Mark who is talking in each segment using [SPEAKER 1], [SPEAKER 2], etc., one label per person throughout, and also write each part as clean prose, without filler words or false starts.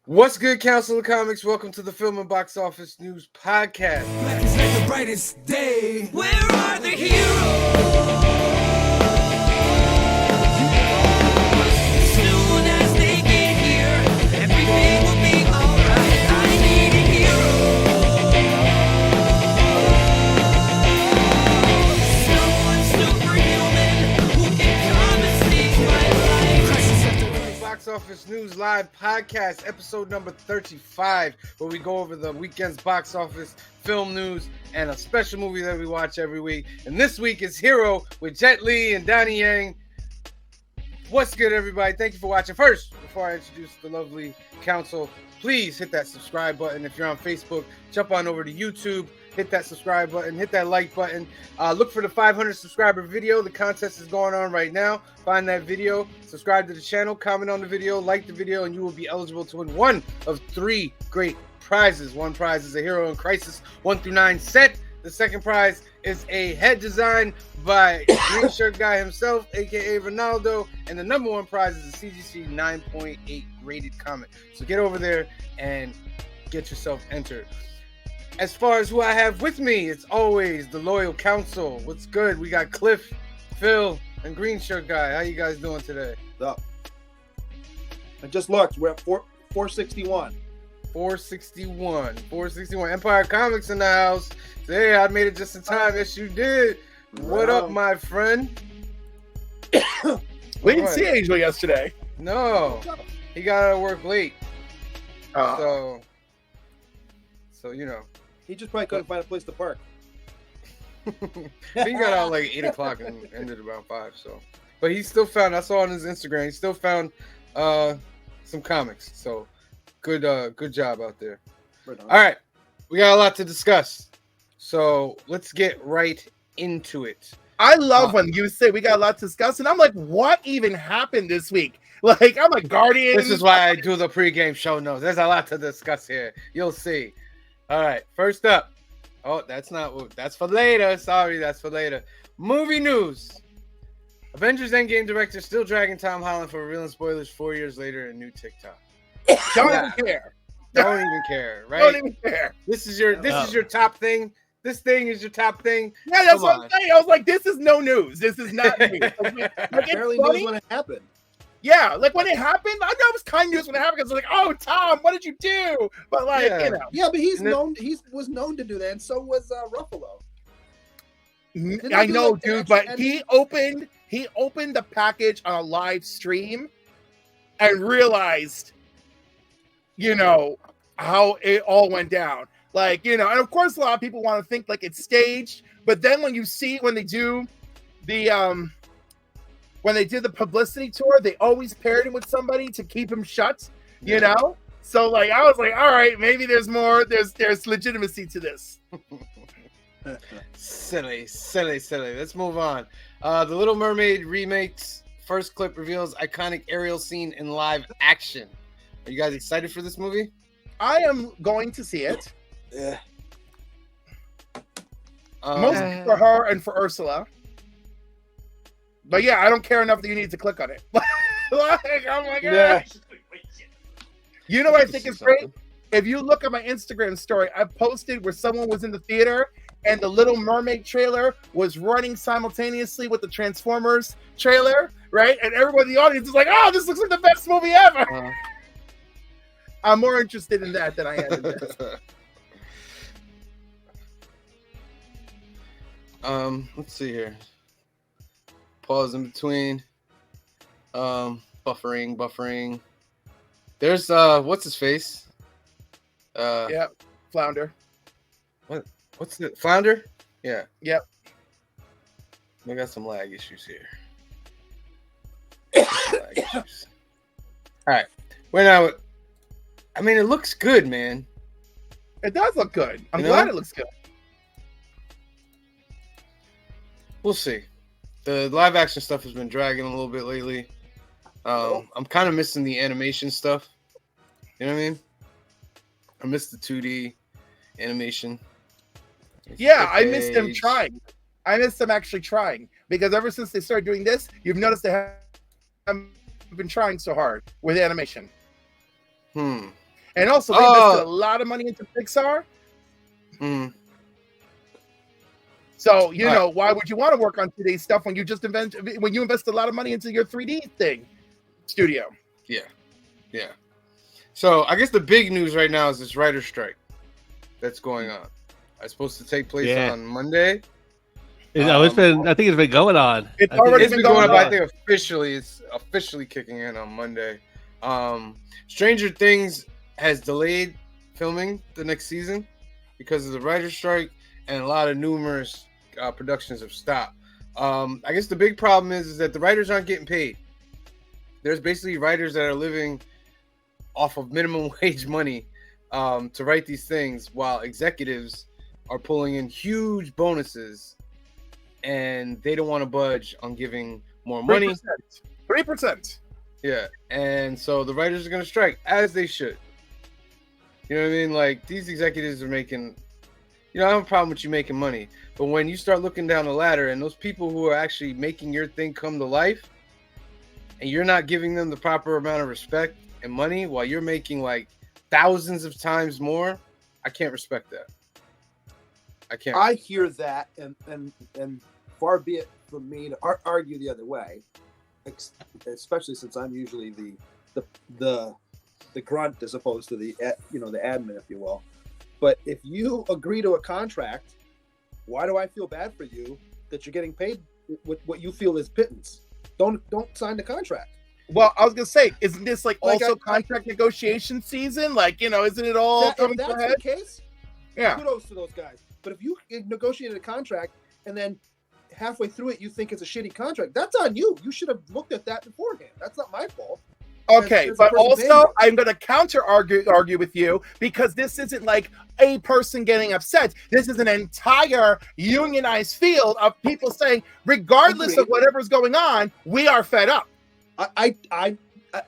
[SPEAKER 1] What's good, Council of Comics? Welcome to the Film and Box Office News Podcast.
[SPEAKER 2] Black is like the brightest day. Where are the heroes? Soon as they get here, everything will be alright. I need a hero. Someone superhuman who can come and save my life. Crisis after
[SPEAKER 1] Box Office News Live Podcast, episode number 35, where we go over the weekend's box office, film news, and a special movie that we watch every week. And this week is Hero with Jet Li and Donnie Yang. What's good, everybody? Thank you for watching. First, before I introduce the lovely council, please hit that subscribe button. If you're on Facebook, jump on over to YouTube, hit that subscribe button, hit that like button. Look for the 500 subscriber video. The contest is going on right now. Find that video, subscribe to the channel, comment on the video, like the video, and you will be eligible to win one of three great prizes. One prize is a Hero in Crisis 1 through 9 set. The second prize is a head design by Green Shirt Guy himself, aka Ronaldo, and the number one prize is a CGC 9.8 rated comic. So get over there and get yourself entered. As far as who I have with me, it's always the loyal council. What's good? We got Cliff, Phil, and Green Shirt Guy. How you guys doing today?
[SPEAKER 3] Up. I just looked. We're at 461.
[SPEAKER 1] 461. Empire Comics in the house. Hey, I made it just in time. Yes, you did. What up, my friend?
[SPEAKER 4] We didn't see Angel yesterday.
[SPEAKER 1] No, he got out of work late. So you know.
[SPEAKER 3] He just probably couldn't find a place to park.
[SPEAKER 1] He got out like 8 o'clock and ended about 5. So, but he still found. I saw on his Instagram. He still found some comics. So, good job out there.
[SPEAKER 3] Right on.
[SPEAKER 1] All right, we got a lot to discuss. So let's get right into it.
[SPEAKER 4] I love when you say we got a lot to discuss, and I'm like, what even happened this week? Like, I'm a Guardian.
[SPEAKER 1] This is why I do the pregame show notes. There's a lot to discuss here. You'll see. All right, first up. Oh, that's for later. Sorry, that's for later. Movie news. Avengers Endgame director still dragging Tom Holland for revealing spoilers 4 years later in new TikTok.
[SPEAKER 4] Don't even care.
[SPEAKER 1] Don't even care, right?
[SPEAKER 4] Don't even care.
[SPEAKER 1] This is your top thing. This thing is your top thing.
[SPEAKER 4] Yeah, that's
[SPEAKER 1] Come
[SPEAKER 4] what
[SPEAKER 1] on.
[SPEAKER 4] I'm saying. I was like, this is no news. This is not news. Like,
[SPEAKER 3] Barely
[SPEAKER 4] it's funny.
[SPEAKER 3] knows when it happened.
[SPEAKER 4] Yeah, like when it happened, I know it was kind of news when it happened because like, oh, Tom, what did you do? But like,
[SPEAKER 1] Yeah.
[SPEAKER 4] you know,
[SPEAKER 3] Yeah, but he's
[SPEAKER 1] And then-
[SPEAKER 3] known. He was known to do that, and so was Ruffalo. Didn't
[SPEAKER 4] I
[SPEAKER 3] they do,
[SPEAKER 4] know,
[SPEAKER 3] like, the
[SPEAKER 4] dude,
[SPEAKER 3] extra
[SPEAKER 4] but he opened the package on a live stream and realized, you know, how it all went down. Like, you know, and of course a lot of people want to think like it's staged, but then when you see when they do the when they did the publicity tour, they always paired him with somebody to keep him shut, you know? So like I was like, all right, maybe there's more, there's legitimacy to this.
[SPEAKER 1] Silly. Let's move on. The Little Mermaid remakes first clip reveals iconic Ariel scene in live action. Are you guys excited for this movie?
[SPEAKER 4] I am going to see it.
[SPEAKER 3] Yeah.
[SPEAKER 4] Mostly for her and for Ursula. But yeah, I don't care enough that you need to click on it. Like, oh my gosh. You know what I think is great? If you look at my Instagram story, I posted where someone was in the theater and the Little Mermaid trailer was running simultaneously with the Transformers trailer, right? And everybody in the audience is like, oh, this looks like the best movie ever. I'm more interested in that than I am in this.
[SPEAKER 1] Let's see here. Pause in between. Buffering. There's what's his face?
[SPEAKER 4] Yeah, Flounder.
[SPEAKER 1] What's the Flounder? Yeah.
[SPEAKER 4] Yep.
[SPEAKER 1] We got some lag issues here. All right. We're now. I mean, it looks good, man.
[SPEAKER 4] It does look good. I'm
[SPEAKER 1] You know?
[SPEAKER 4] glad it looks good.
[SPEAKER 1] We'll see. The live action stuff has been dragging a little bit lately. I'm kind of missing the animation stuff. You know what I mean? I miss the 2D animation.
[SPEAKER 4] Yeah, I missed them
[SPEAKER 1] Page.
[SPEAKER 4] trying. I missed them actually trying because ever since they started doing this, you've noticed they haven't been trying so hard with animation. And also, they invested a lot of money into Pixar.
[SPEAKER 1] Mm.
[SPEAKER 4] So, you know, why would you want to work on 2D stuff when you invest a lot of money into your 3D thing studio?
[SPEAKER 1] Yeah. So I guess the big news right now is this writer strike that's going on. It's supposed to take place on Monday.
[SPEAKER 5] I think it's been going on.
[SPEAKER 4] It's already been going on.
[SPEAKER 1] But I think it's officially kicking in on Monday. Stranger Things has delayed filming the next season because of the writer's strike, and a lot of numerous productions have stopped. I guess the big problem is that the writers aren't getting paid. There's basically writers that are living off of minimum wage money to write these things, while executives are pulling in huge bonuses, and they don't want to budge on giving more money.
[SPEAKER 4] 3%.
[SPEAKER 1] Yeah, and so the writers are going to strike, as they should. You know what I mean? Like, these executives are making, I don't have a problem with you making money, but when you start looking down the ladder and those people who are actually making your thing come to life, and you're not giving them the proper amount of respect and money while you're making like thousands of times more, I can't respect that. I can't.
[SPEAKER 3] I hear that, and far be it from me to argue the other way, especially since I'm usually the grunt as opposed to the admin, if you will. But if you agree to a contract, why do I feel bad for you that you're getting paid with what you feel is pittance? Don't sign the contract.
[SPEAKER 4] Well, I was gonna say, isn't this also contract negotiation season? Isn't it all coming to a head?
[SPEAKER 3] If that's the case,
[SPEAKER 4] yeah,
[SPEAKER 3] kudos to those guys. But if you negotiated a contract and then halfway through it you think it's a shitty contract, that's on you. You should have looked at that beforehand. That's not my fault.
[SPEAKER 4] Okay, but also I'm going to counter argue with you, because this isn't like a person getting upset. This is an entire unionized field of people saying, regardless of whatever's going on, we are fed up.
[SPEAKER 3] I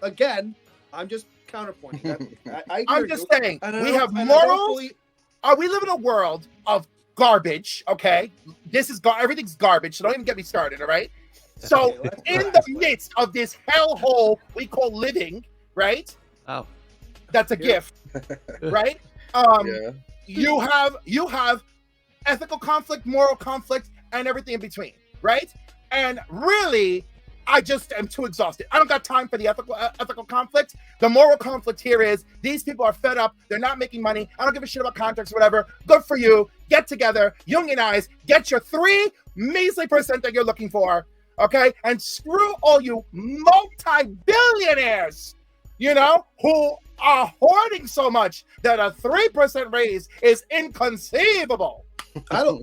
[SPEAKER 3] again, I'm just counterpointing.
[SPEAKER 4] I'm just saying, we have morals. We live in a world of garbage, okay? Everything's garbage, so don't even get me started, all right? So, in the midst of this hellhole we call living, right?
[SPEAKER 5] Oh,
[SPEAKER 4] that's a gift, right? You have ethical conflict, moral conflict, and everything in between, right? And really, I just am too exhausted. I don't got time for the ethical conflict. The moral conflict here is these people are fed up. They're not making money. I don't give a shit about contracts or whatever. Good for you. Get together, unionize, get your 3 measly % that you're looking for. Okay, and screw all you multi-billionaires, who are hoarding so much that a 3% raise is inconceivable.
[SPEAKER 3] I'm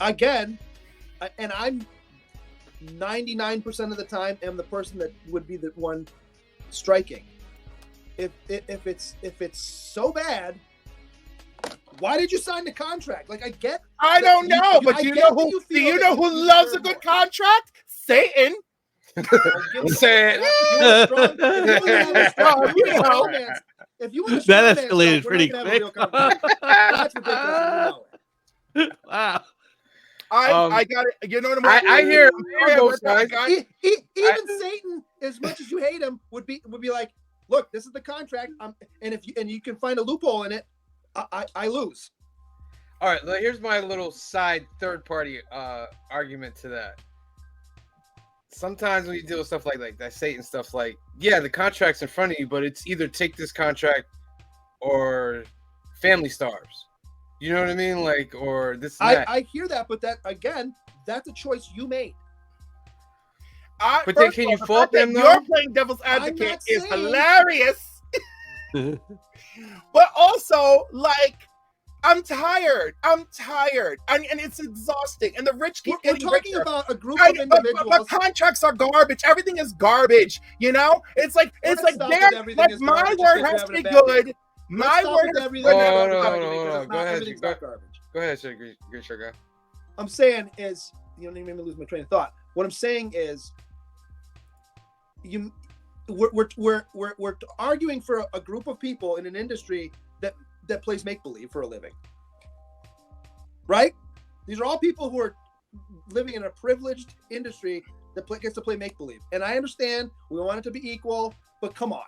[SPEAKER 3] 99% of the time am the person that would be the one striking. If it's so bad, why did you sign the contract?
[SPEAKER 4] I don't know, but do you know who loves a good contract? Satan.
[SPEAKER 1] Satan.
[SPEAKER 3] If you want
[SPEAKER 5] that escalated pretty quick.
[SPEAKER 3] That's ridiculous.
[SPEAKER 5] Wow.
[SPEAKER 4] I got it. You know what I mean?
[SPEAKER 1] I hear both sides.
[SPEAKER 3] Even Satan, as much as you hate him, would be like, look, this is the contract. And you can find a loophole in it, I lose.
[SPEAKER 1] All right, here's my little side third-party argument to that. Sometimes when you deal with stuff like that Satan stuff, the contract's in front of you, but it's either take this contract or family starves. You know what I mean? Or this and that.
[SPEAKER 3] I hear that, but that, again, that's a choice you made.
[SPEAKER 1] But then can you fault them, though?
[SPEAKER 4] You're playing devil's advocate is hilarious. But also, I'm tired. And it's exhausting. And the rich keep getting
[SPEAKER 3] talking
[SPEAKER 4] richer.
[SPEAKER 3] about a group of individuals.
[SPEAKER 4] But contracts are garbage. Everything is garbage. It's like my word has to be good. My word has to be good.
[SPEAKER 1] No. Go ahead, sugar.
[SPEAKER 3] I'm saying is, you don't even make me lose my train of thought. What I'm saying is, we're arguing for a group of people in an industry that plays make-believe for a living, right? These are all people who are living in a privileged industry that gets to play make-believe. And I understand we want it to be equal, but come on.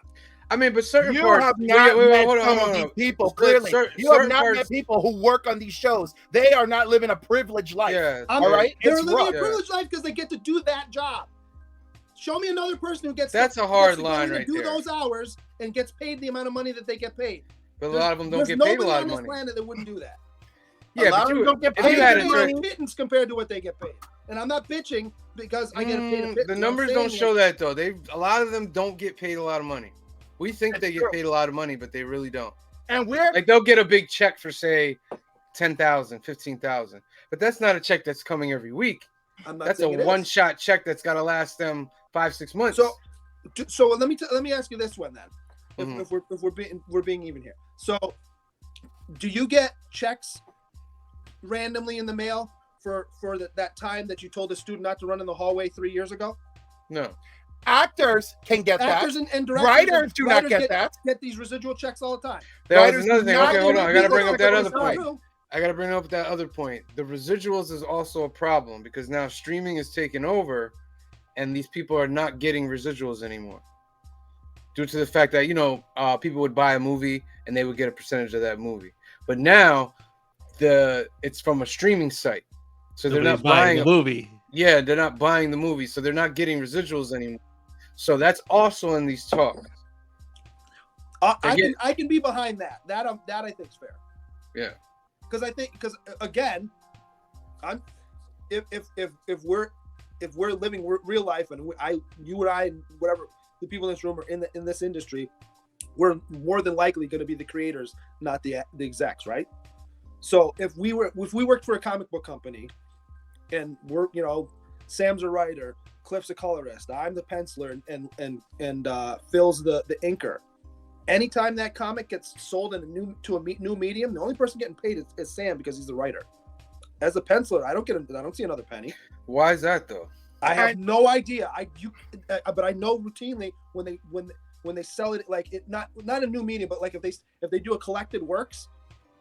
[SPEAKER 1] I mean, but certain
[SPEAKER 4] You
[SPEAKER 1] parts.
[SPEAKER 4] have not met
[SPEAKER 1] hold on,
[SPEAKER 4] some
[SPEAKER 1] hold
[SPEAKER 4] of
[SPEAKER 1] on.
[SPEAKER 4] these people.
[SPEAKER 1] But
[SPEAKER 4] Clearly, you have
[SPEAKER 1] certain
[SPEAKER 4] not met
[SPEAKER 1] parts-
[SPEAKER 4] people who work on these shows. They are not living a privileged life.
[SPEAKER 1] Yeah.
[SPEAKER 3] I'm-
[SPEAKER 4] All right,
[SPEAKER 3] They're
[SPEAKER 4] it's
[SPEAKER 3] living
[SPEAKER 4] rough.
[SPEAKER 3] a privileged life because they get to do that job. Show me another person who gets
[SPEAKER 1] That's
[SPEAKER 3] to,
[SPEAKER 1] a hard
[SPEAKER 3] gets to go
[SPEAKER 1] line
[SPEAKER 3] in and
[SPEAKER 1] right
[SPEAKER 3] do
[SPEAKER 1] there.
[SPEAKER 3] those hours and gets paid the amount of money that they get paid.
[SPEAKER 1] But a lot of them don't
[SPEAKER 3] There's
[SPEAKER 1] get paid a
[SPEAKER 3] nobody
[SPEAKER 1] lot
[SPEAKER 3] on
[SPEAKER 1] of
[SPEAKER 3] this
[SPEAKER 1] money.
[SPEAKER 3] planet that wouldn't do that.
[SPEAKER 1] Yeah,
[SPEAKER 4] A lot
[SPEAKER 1] but
[SPEAKER 4] of
[SPEAKER 1] you,
[SPEAKER 4] them don't get
[SPEAKER 1] if
[SPEAKER 4] paid
[SPEAKER 1] you had
[SPEAKER 3] They
[SPEAKER 1] a
[SPEAKER 3] get
[SPEAKER 1] trick,
[SPEAKER 3] pittance compared to what they get paid. And I'm not bitching because I get paid a pittance.
[SPEAKER 1] the
[SPEAKER 3] I'm
[SPEAKER 1] numbers
[SPEAKER 3] saying
[SPEAKER 1] don't show that though. A lot of them don't get paid a lot of money. We think they
[SPEAKER 4] That's
[SPEAKER 1] get
[SPEAKER 4] true.
[SPEAKER 1] paid a lot of money, but they really don't.
[SPEAKER 4] And we're
[SPEAKER 1] Like they'll get a big check for say 10,000, 15,000, but that's not a check that's coming every week.
[SPEAKER 3] I'm not
[SPEAKER 1] That's a
[SPEAKER 3] saying it is.
[SPEAKER 1] one-shot check that's got to last them 5-6 months.
[SPEAKER 3] So let me ask you this one then.
[SPEAKER 1] Mhm.
[SPEAKER 3] If we're being even here. So do you get checks randomly in the mail for that time that you told a student not to run in the hallway 3 years ago?
[SPEAKER 1] No.
[SPEAKER 4] actors can get
[SPEAKER 3] Actors
[SPEAKER 4] that.
[SPEAKER 3] and directors
[SPEAKER 4] Writers do not
[SPEAKER 3] writers
[SPEAKER 4] get that.
[SPEAKER 3] Get these residual checks all the time.
[SPEAKER 1] That was
[SPEAKER 4] Writers
[SPEAKER 1] another
[SPEAKER 4] do
[SPEAKER 1] thing.
[SPEAKER 4] not
[SPEAKER 1] Okay, hold on. I got to
[SPEAKER 3] People
[SPEAKER 1] bring up
[SPEAKER 3] don't
[SPEAKER 1] that
[SPEAKER 3] know
[SPEAKER 1] other
[SPEAKER 3] it's not
[SPEAKER 1] point.
[SPEAKER 3] true.
[SPEAKER 1] I got to bring up that other point. The residuals is also a problem because now streaming is taking over and these people are not getting residuals anymore. Due to the fact that, people would buy a movie and they would get a percentage of that movie. But now it's from a streaming site. So they're
[SPEAKER 5] Nobody's
[SPEAKER 1] not buying
[SPEAKER 5] the movie.
[SPEAKER 1] Yeah, they're not buying the movie. So they're not getting residuals anymore. So that's also in these talks.
[SPEAKER 3] I can be behind that. That I think is fair.
[SPEAKER 1] Yeah.
[SPEAKER 3] Because again, if we're living real life and you and I, and whatever the people in this room are in this industry, we're more than likely going to be the creators, not the execs, right? So if we worked for a comic book company, and we're Sam's a writer, Cliff's a colorist, I'm the penciler, and Phil's the inker. Anytime that comic gets sold in a new medium, the only person getting paid is Sam because he's the writer. As a penciler, I don't see another penny.
[SPEAKER 1] Why is that though?
[SPEAKER 3] I have no idea. But I know routinely when they sell it, like it not a new medium, but like if they do a collected works,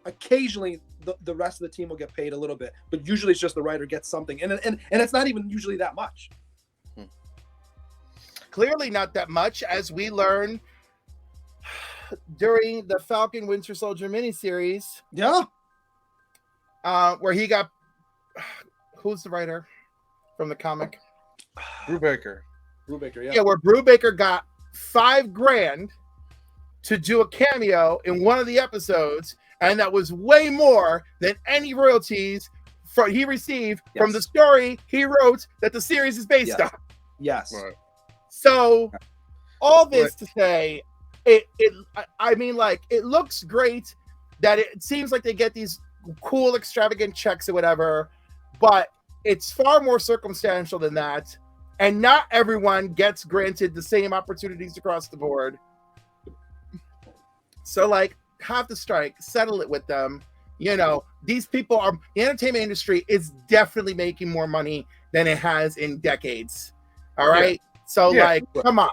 [SPEAKER 3] occasionally the rest of the team will get paid a little bit, but usually it's just the writer gets something, and it's not even usually that much.
[SPEAKER 4] Clearly not that much, as we learned during the Falcon Winter Soldier miniseries.
[SPEAKER 3] Yeah.
[SPEAKER 4] Where he got, who's the writer from the comic?
[SPEAKER 1] Brubaker.
[SPEAKER 3] Brubaker,
[SPEAKER 4] Yeah, where Brubaker got $5,000 to do a cameo in one of the episodes, and that was way more than any royalties he received from the story he wrote that the series is based on.
[SPEAKER 3] Yes.
[SPEAKER 1] Right.
[SPEAKER 4] So, all this to say, it looks great that it seems like they get these cool, extravagant checks or whatever, but it's far more circumstantial than that. And not everyone gets granted the same opportunities across the board. So, have the strike, settle it with them. These people the entertainment industry is definitely making more money than it has in decades. All right.
[SPEAKER 1] Yeah.
[SPEAKER 4] So, come on.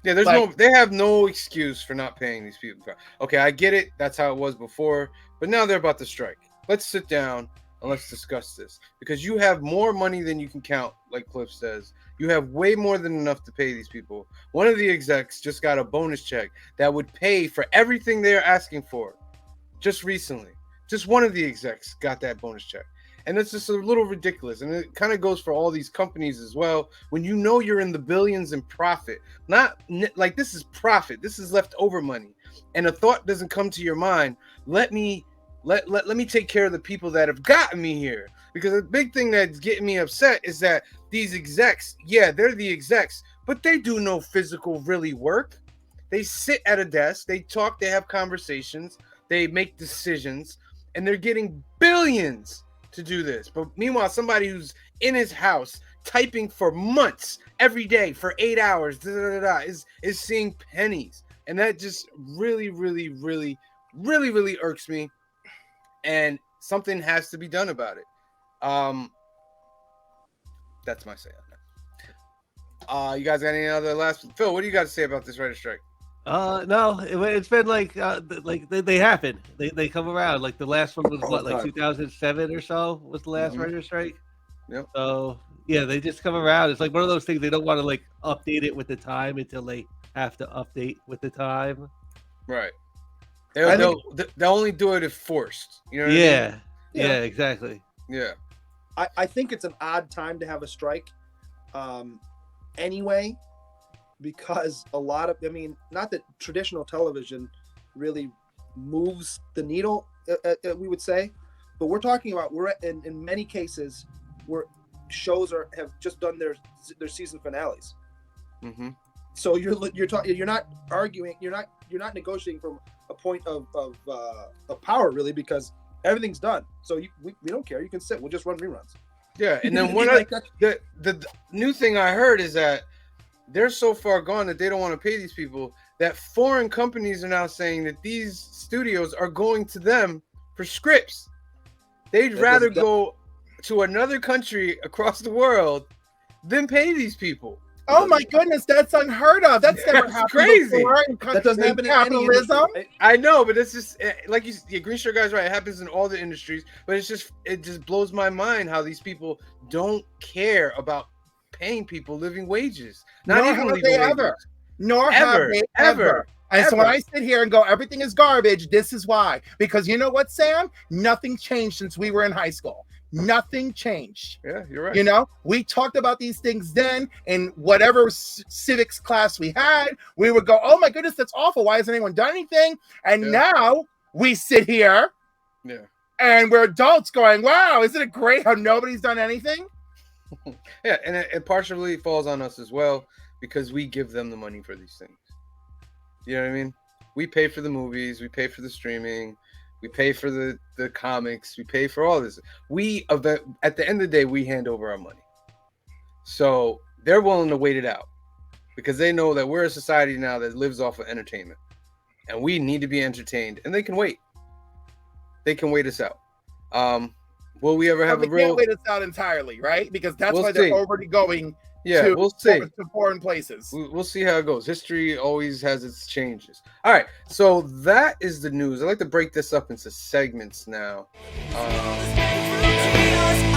[SPEAKER 1] Yeah, they have no excuse for not paying these people. Okay, I get it. That's how it was before, but now they're about to strike. Let's sit down and let's discuss this because you have more money than you can count, like Cliff says. You have way more than enough to pay these people. One of the execs just got a bonus check that would pay for everything they're asking for just recently. Just one of the execs got that bonus check. And it's just a little ridiculous. And it kind of goes for all these companies as well. When you're in the billions in profit, not like this is profit. This is leftover money. And a thought doesn't come to your mind. Let me take care of the people that have gotten me here. Because the big thing that's getting me upset is that these execs, they're the execs, but they do no physical really work. They sit at a desk, they talk, they have conversations, they make decisions, and they're getting billions to do this. But meanwhile, somebody who's in his house typing for months every day for 8 hours is seeing pennies. And that just really, really, really, really, really irks me. And something has to be done about it. That's my say on that. You guys got any other last? Phil, what do you got to say about this writer strike?
[SPEAKER 5] No, it's been they happen. They come around. Like the last one was 2007 or so was the last writer strike.
[SPEAKER 1] Yep.
[SPEAKER 5] So Yeah, they just come around. It's like one of those things they don't want to like update it with the time until they have to update with the time.
[SPEAKER 1] Right.
[SPEAKER 3] I
[SPEAKER 1] They'll only do it if forced. You know what I mean?
[SPEAKER 5] Yeah,
[SPEAKER 3] Yeah.
[SPEAKER 5] yeah, exactly.
[SPEAKER 1] Yeah.
[SPEAKER 3] I think it's an odd time to have a strike anyway, because a lot of, I mean, not that traditional television really moves the needle, we would say, but we're talking about, we're in many cases where shows have just done their season finales.
[SPEAKER 1] Mm-hmm.
[SPEAKER 3] So you're not arguing, you're not negotiating from a point of power, really, because everything's done. So we don't care. You can sit. We'll just run reruns.
[SPEAKER 1] Yeah, and then
[SPEAKER 3] Like
[SPEAKER 1] the new thing I heard is that they're so far gone that they don't want to pay these people, that foreign companies are now saying that these studios are going to them for scripts. They'd rather go to another country across the world than pay these people.
[SPEAKER 4] Oh my goodness, that's unheard of. That's never
[SPEAKER 1] That's
[SPEAKER 4] happened
[SPEAKER 1] crazy.
[SPEAKER 4] before.
[SPEAKER 3] That doesn't happen in any
[SPEAKER 4] capitalism.
[SPEAKER 3] industry.
[SPEAKER 1] I know, but it's just like Green Shirt Guy's right. It happens in all the industries, but it just blows my mind how these people don't care about paying people living wages. Not
[SPEAKER 4] Nor
[SPEAKER 1] even
[SPEAKER 4] have
[SPEAKER 1] legal
[SPEAKER 4] they
[SPEAKER 1] wages.
[SPEAKER 4] ever. Nor have
[SPEAKER 1] Ever,
[SPEAKER 4] they
[SPEAKER 1] ever,
[SPEAKER 4] ever. And so when
[SPEAKER 1] ever.
[SPEAKER 4] I sit here and go, everything is garbage, this is why. Because you know what, Sam? Nothing changed since we were in high school. Nothing changed.
[SPEAKER 1] Yeah, you're right.
[SPEAKER 4] You know, we talked about these things then in whatever civics class we had. We would go, oh my goodness, that's awful. Why hasn't anyone done anything? And now we sit here
[SPEAKER 1] Yeah.
[SPEAKER 4] and we're adults going, wow, isn't it great how nobody's done anything?
[SPEAKER 1] Yeah, and it partially falls on us as well because we give them the money for these things. You know what I mean? We pay for the movies, we pay for the streaming, we pay for the comics, we pay for all this. At the end of the day, we hand over our money. So they're willing to wait it out because they know that we're a society now that lives off of entertainment, and we need to be entertained, and they can wait. They can wait us out. Will we ever have
[SPEAKER 4] But
[SPEAKER 1] a
[SPEAKER 4] we
[SPEAKER 1] real?
[SPEAKER 4] can't wait us out entirely, right? Because that's
[SPEAKER 1] We'll
[SPEAKER 4] why they're
[SPEAKER 1] see.
[SPEAKER 4] already going
[SPEAKER 1] Yeah,
[SPEAKER 4] to,
[SPEAKER 1] we'll see.
[SPEAKER 4] to foreign places.
[SPEAKER 1] We'll see how it goes. History always has its changes. All right, so that is the news. I like to break this up into segments now.
[SPEAKER 2] Chaos